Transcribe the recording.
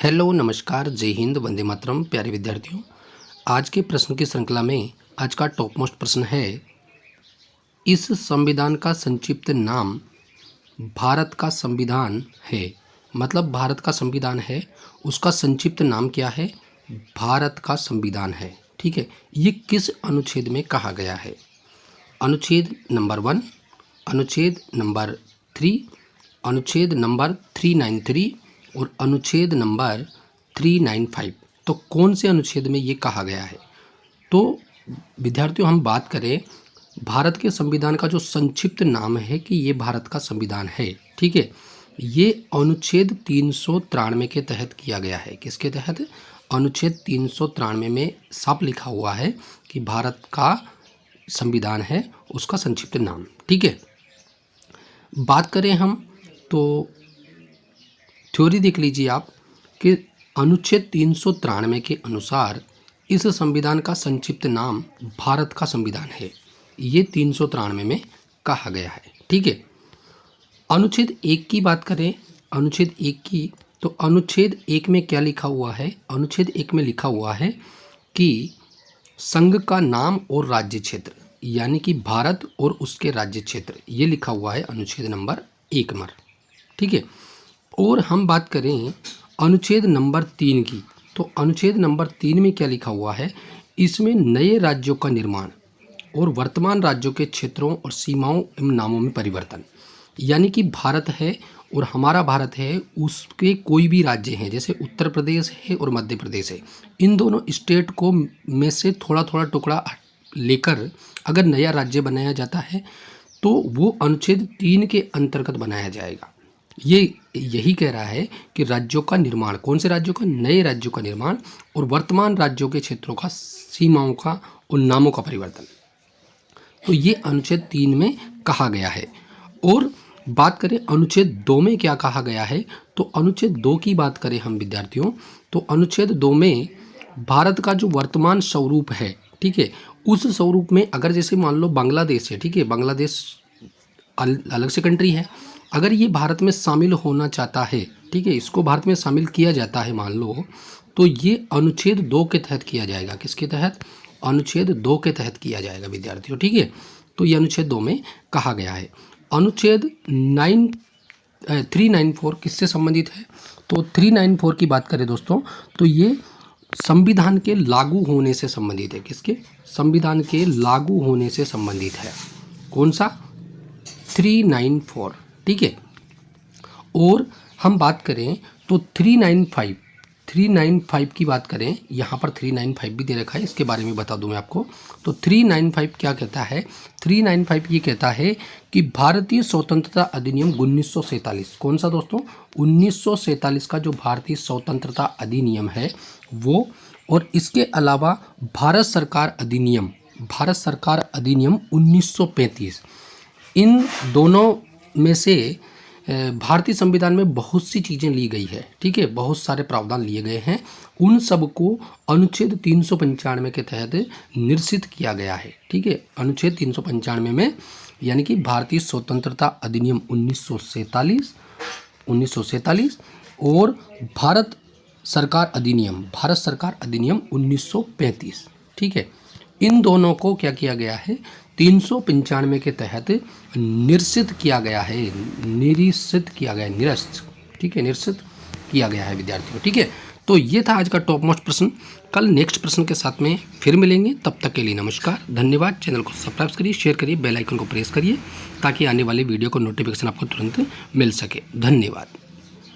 Hello नमस्कार जय हिंद वंदे मातरम। प्यारे विद्यार्थियों, आज के प्रश्न की श्रृंखला में आज का टॉप मोस्ट प्रश्न है, इस संविधान का संक्षिप्त नाम भारत का संविधान है। मतलब भारत का संविधान है, उसका संक्षिप्त नाम क्या है? भारत का संविधान है। ठीक है, ये किस अनुच्छेद में कहा गया है? अनुच्छेद नंबर 1, अनुच्छेद नंबर 3, अनुच्छेद नंबर 393 और अनुच्छेद नंबर 395। तो कौन से अनुच्छेद में ये कहा गया है? तो विद्यार्थियों, हम बात करें भारत के संविधान का जो संक्षिप्त नाम है कि ये भारत का संविधान है। ठीक है, ये अनुच्छेद 393 के तहत किया गया है। किसके तहत? अनुच्छेद 393 में साफ लिखा हुआ है कि भारत का संविधान है, उसका संक्षिप्त नाम। ठीक है, बात करें हम तो थ्योरी देख लीजिए आप कि अनुच्छेद 393 के अनुसार इस संविधान का संक्षिप्त नाम भारत का संविधान है। ये 393 में कहा गया है। ठीक है, अनुच्छेद 1 की बात करें, अनुच्छेद 1 की, तो अनुच्छेद 1 में क्या लिखा हुआ है? अनुच्छेद 1 में लिखा हुआ है कि संघ का नाम और राज्य क्षेत्र, यानी कि भारत और उसके राज्य क्षेत्र, ये लिखा हुआ है अनुच्छेद नंबर 1 में। ठीक है, और हम बात करें अनुच्छेद नंबर 3 की, तो अनुच्छेद नंबर 3 में क्या लिखा हुआ है? इसमें नए राज्यों का निर्माण और वर्तमान राज्यों के क्षेत्रों और सीमाओं एवं नामों में परिवर्तन, यानी कि भारत है और हमारा भारत है, उसके कोई भी राज्य हैं, जैसे उत्तर प्रदेश है और मध्य प्रदेश है, इन दोनों स्टेट को में से थोड़ा थोड़ा टुकड़ा लेकर अगर नया राज्य बनाया जाता है तो वो अनुच्छेद 3 के अंतर्गत बनाया जाएगा। ये यही कह रहा है कि राज्यों का निर्माण, कौन से राज्यों का? नए राज्यों का निर्माण और वर्तमान राज्यों के क्षेत्रों का, सीमाओं का और नामों का परिवर्तन। तो ये अनुच्छेद 3 में कहा गया है। और बात करें अनुच्छेद 2 में क्या कहा गया है, तो अनुच्छेद 2 की बात करें हम विद्यार्थियों, तो अनुच्छेद 2 में भारत का जो वर्तमान स्वरूप है, ठीक है, उस स्वरूप में अगर जैसे मान लो बांग्लादेश है, ठीक है, बांग्लादेश अलग से कंट्री है, अगर ये भारत में शामिल होना चाहता है, ठीक है, इसको भारत में शामिल किया जाता है मान लो, तो ये अनुच्छेद 2 के तहत किया जाएगा। किसके तहत? अनुच्छेद 2 के तहत किया जाएगा विद्यार्थियों। ठीक है, तो ये अनुच्छेद 2 में कहा गया है। अनुच्छेद 394 किससे संबंधित है? तो 394 की बात करें दोस्तों, तो ये संविधान के लागू होने से संबंधित है। किसके? संविधान के लागू होने से संबंधित है। कौन सा? 394। ठीक है, और हम बात करें तो 395 की बात करें, यहाँ पर 395 भी दे रखा है, इसके बारे में बता दूं मैं आपको। तो 395 क्या कहता है? 395 ये कहता है कि भारतीय स्वतंत्रता अधिनियम 1947, कौन सा दोस्तों? 1947 का जो भारतीय स्वतंत्रता अधिनियम है वो, और इसके अलावा भारत सरकार अधिनियम 1935, इन दोनों में से भारतीय संविधान में बहुत सी चीज़ें ली गई है। ठीक है, बहुत सारे प्रावधान लिए गए हैं, उन सब को अनुच्छेद 395 के तहत निरसित किया गया है। ठीक है, अनुच्छेद 395 में, यानी कि भारतीय स्वतंत्रता अधिनियम 1947 और भारत सरकार अधिनियम 1935। ठीक है, इन दोनों को क्या किया गया है? 395 के तहत निरसित किया गया है, निरसित किया गया है, निरस्त। ठीक है, निरसित किया गया है विद्यार्थियों। ठीक है, तो ये था आज का टॉप मोस्ट प्रश्न। कल नेक्स्ट प्रश्न के साथ में फिर मिलेंगे, तब तक के लिए नमस्कार, धन्यवाद। चैनल को सब्सक्राइब करिए, शेयर करिए, बेल आइकन को प्रेस करिए ताकि आने वाले वीडियो को नोटिफिकेशन आपको तुरंत मिल सके। धन्यवाद।